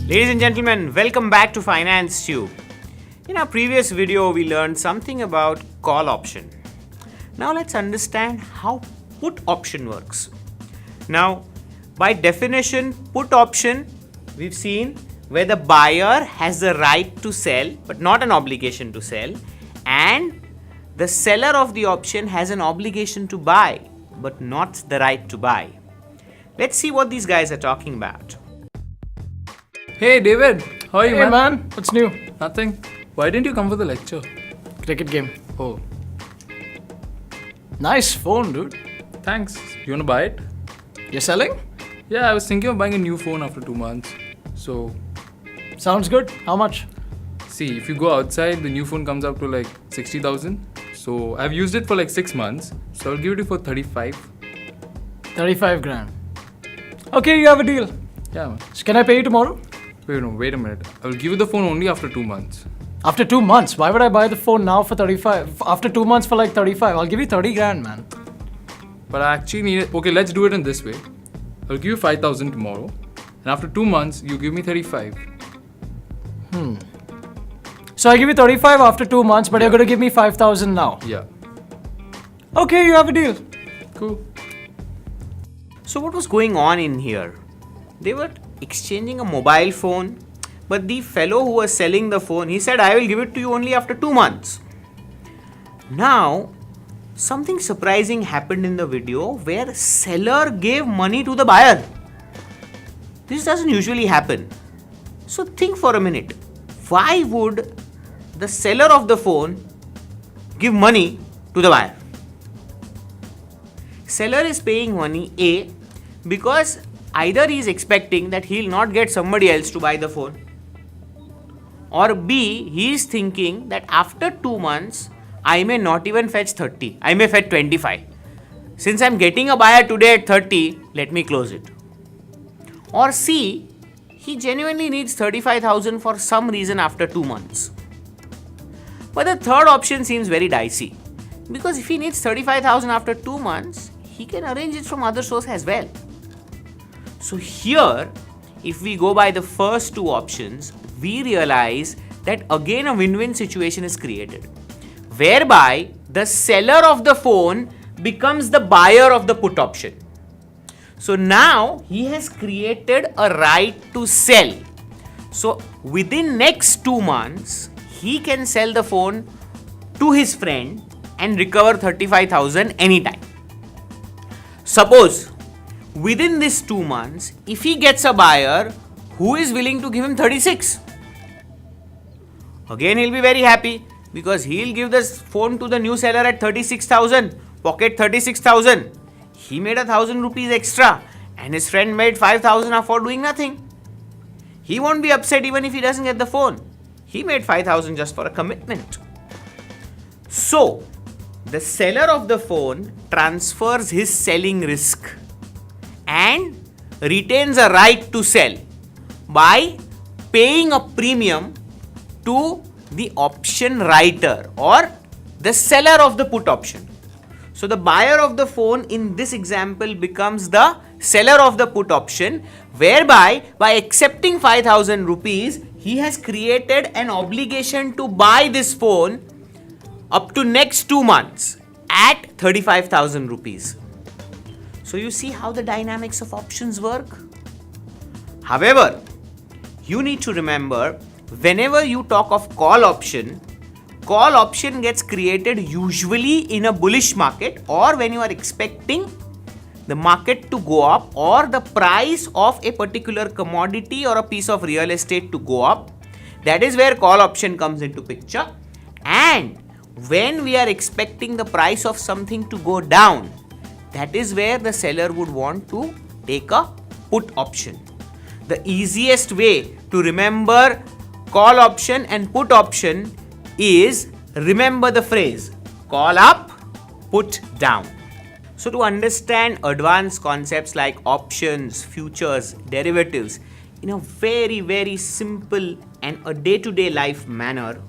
Ladies and gentlemen, welcome back to Finance Tube. In our previous video, we learned something about call option. Now let's understand how put option works. Now, by definition, put option, we've seen where the buyer has the right to sell but not an obligation to sell, and the seller of the option has an obligation to buy but not the right to buy. Let's see what these guys are talking about. Hey David, how are you, Hey man, what's new? Nothing. Why didn't you come for the lecture? Cricket game. Oh, Nice phone, dude. thanks. You wanna buy it? You're selling? Yeah, I was thinking of buying a new phone after 2 months. So, Sounds good. How much? see, if you go outside, the new phone comes up to like 60,000. So, I've used it for like 6 months. So, I'll give it to you for 35. 35 grand. Okay, you have a deal. Yeah, man. So can I pay you tomorrow? Wait a minute. I'll give you the phone only after 2 months. After 2 months. Why would I buy the phone now for 35? After 2 months for like 35. I'll give you 30 grand, man. But I actually need it. Okay, let's do it in this way. I'll give you 5,000 tomorrow. And after 2 months, you give me 35. So I give you 35 after 2 months, but you're going to give me 5,000 now. Yeah. Okay, you have a deal. Cool. So what was going on in here? They were exchanging a mobile phone, but the fellow who was selling the phone, he said, I will give it to you only after 2 months. Now, something surprising happened in the video where seller gave money to the buyer. This doesn't usually happen. So think for a minute. Why would the seller of the phone give money to the buyer? Seller is paying money A because either he is expecting that he'll not get somebody else to buy the phone, or B, he is thinking that after 2 months I may not even fetch 30, I may fetch 25. Since I'm getting a buyer today at 30, let me close it. Or C, he genuinely needs 35,000 for some reason after 2 months. But the third option seems very dicey, because if he needs 35,000 after 2 months, he can arrange it from other source as well. So here, if we go by the first two options, we realize that again a win-win situation is created, whereby the seller of the phone becomes the buyer of the put option. So now he has created a right to sell. So within next 2 months, he can sell the phone to his friend and recover 35,000 anytime. Suppose within these 2 months, if he gets a buyer who is willing to give him 36, again he'll be very happy because he'll give this phone to the new seller at 36,000, pocket 36,000. He made 1,000 rupees extra and his friend made 5,000 for doing nothing. He won't be upset even if he doesn't get the phone. He made 5,000 just for a commitment. So, the seller of the phone transfers his selling risk and retains a right to sell by paying a premium to the option writer or the seller of the put option. So the buyer of the phone in this example becomes the seller of the put option, whereby by accepting 5,000 rupees, he has created an obligation to buy this phone up to next 2 months at 35,000 rupees. So you see how the dynamics of options work? However, you need to remember, whenever you talk of call option gets created usually in a bullish market or when you are expecting the market to go up or the price of a particular commodity or a piece of real estate to go up. That is where call option comes into picture. And when we are expecting the price of something to go down, that is where the seller would want to take a put option. The easiest way to remember call option and put option is remember the phrase call up, put down. So to understand advanced concepts like options, futures, derivatives in a very, very simple and a day-to-day life manner,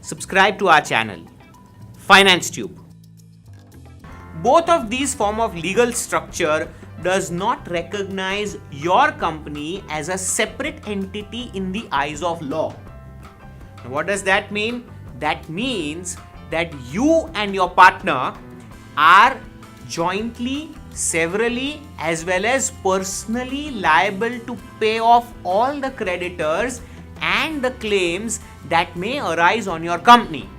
subscribe to our channel, Finance Tube. Both of these form of legal structure does not recognize your company as a separate entity in the eyes of law. Now, what does that mean? That means that you and your partner are jointly, severally, as well as personally liable to pay off all the creditors and the claims that may arise on your company.